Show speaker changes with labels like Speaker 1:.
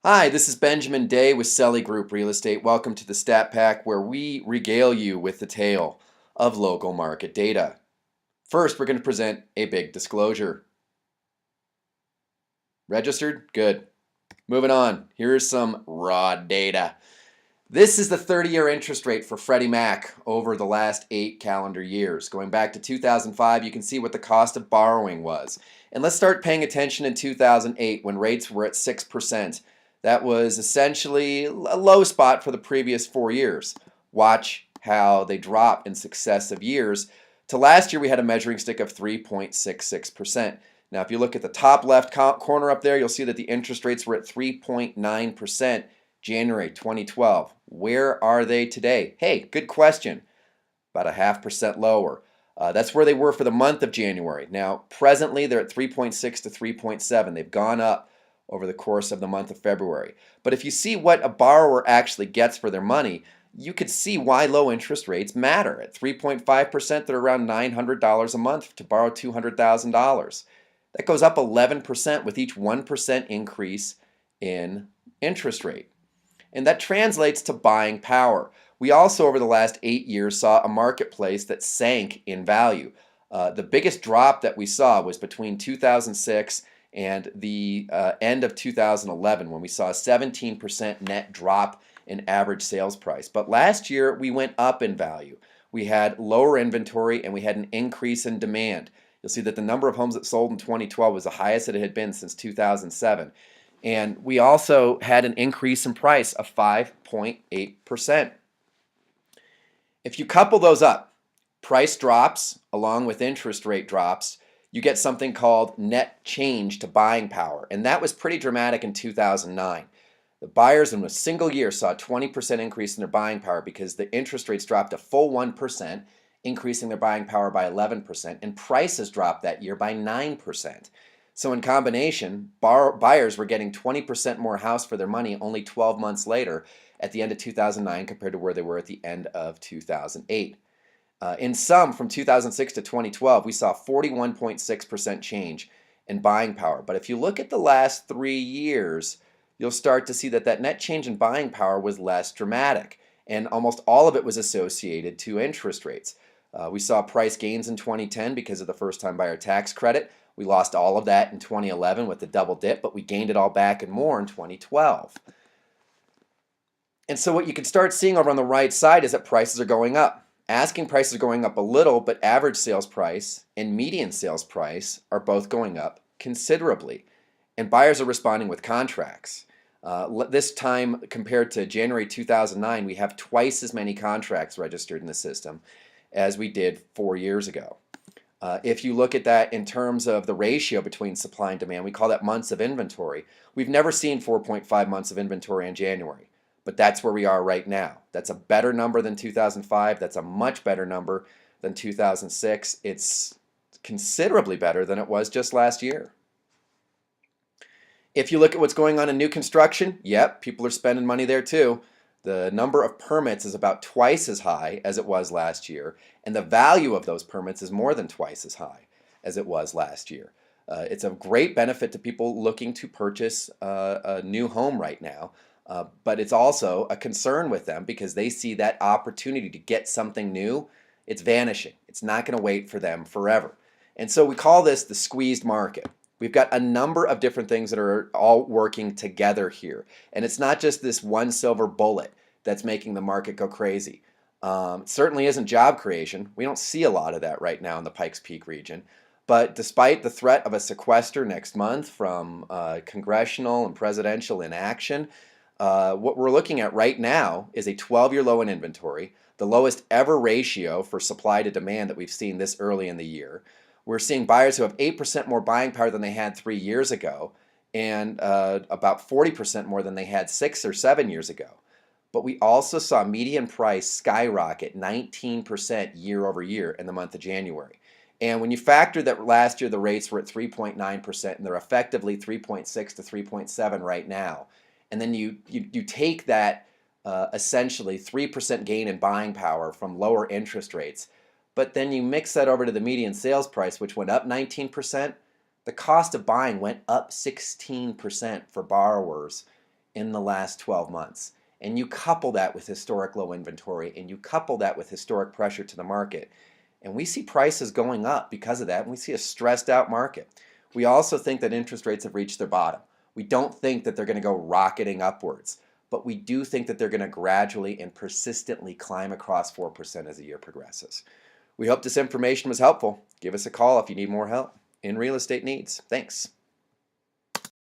Speaker 1: Hi, this is Benjamin Day with Selly Group Real Estate. Welcome to the Stat Pack, where we regale you with the tale of local market data. First, we're going to present a big disclosure. Registered? Good. Moving on. Here's some raw data. This is the 30-year interest rate for Freddie Mac over the last 8 calendar years. Going back to 2005, you can see what the cost of borrowing was. And let's start paying attention in 2008 when rates were at 6%. That was essentially a low spot for the previous 4 years. Watch how they drop in successive years. To last year, we had a measuring stick of 3.66%. Now, if you look at the top left corner up there, you'll see that the interest rates were at 3.9%. January 2012. Where are they today? Hey, good question. About a 0.5% lower. That's where they were for the month of January. Now, presently, they're at 3.6 to 3.7. They've gone up over the course of the month of February. But if you see what a borrower actually gets for their money, you could see why low interest rates matter. At 3.5%, they're around $900 a month to borrow $200,000. That goes up 11% with each 1% increase in interest rate. And that translates to buying power. We also, over the last 8 years, saw a marketplace that sank in value. The biggest drop that we saw was between 2006 and the end of 2011, when we saw a 17% net drop in average sales price. But last year, we went up in value. We had lower inventory and we had an increase in demand. You'll see that the number of homes that sold in 2012 was the highest that it had been since 2007. And we also had an increase in price of 5.8%. If you couple those up, price drops along with interest rate drops, you get something called net change to buying power. And that was pretty dramatic in 2009. The buyers in a single year saw a 20% increase in their buying power because the interest rates dropped a full 1%, increasing their buying power by 11%, and prices dropped that year by 9%. So in combination, buyers were getting 20% more house for their money only 12 months later at the end of 2009 compared to where they were at the end of 2008. In sum, from 2006 to 2012, we saw 41.6% change in buying power. But if you look at the last 3 years, you'll start to see that that net change in buying power was less dramatic. And almost all of it was associated to interest rates. We saw price gains in 2010 because of the first-time buyer tax credit. We lost all of that in 2011 with the double dip, but we gained it all back and more in 2012. And so what you can start seeing over on the right side is that prices are going up. Asking prices are going up a little, but average sales price and median sales price are both going up considerably. And buyers are responding with contracts. This time compared to January 2009, we have twice as many contracts registered in the system as we did 4 years ago. If you look at that in terms of the ratio between supply and demand, we call that months of inventory. We've never seen 4.5 months of inventory in January, but that's where we are right now. That's a better number than 2005. That's a much better number than 2006. It's considerably better than it was just last year. If you look at what's going on in new construction, yep, people are spending money there too. The number of permits is about twice as high as it was last year, and the value of those permits is more than twice as high as it was last year. It's a great benefit to people looking to purchase a new home right now, but it's also a concern with them because they see that opportunity to get something new. It's vanishing. It's not going to wait for them forever. And so we call this the squeezed market. We've got a number of different things that are all working together here. And it's not just this one silver bullet that's making the market go crazy. It certainly isn't job creation. We don't see a lot of that right now in the Pikes Peak region. But despite the threat of a sequester next month from congressional and presidential inaction, what we're looking at right now is a 12-year low in inventory, the lowest ever ratio for supply to demand that we've seen this early in the year. We're seeing buyers who have 8% more buying power than they had 3 years ago and about 40% more than they had 6 or 7 years ago. But we also saw median price skyrocket 19% year over year in the month of January. And when you factor that last year the rates were at 3.9% and they're effectively 3.6 to 3.7 right now, and then you take that essentially 3% gain in buying power from lower interest rates, but then you mix that over to the median sales price, which went up 19%, the cost of buying went up 16% for borrowers in the last 12 months, and you couple that with historic low inventory, and you couple that with historic pressure to the market, and we see prices going up because of that, and we see a stressed out market. We also think that interest rates have reached their bottom. We don't think that they're going to go rocketing upwards, but we do think that they're going to gradually and persistently climb across 4% as the year progresses. We hope this information was helpful. Give us a call if you need more help in real estate needs. Thanks.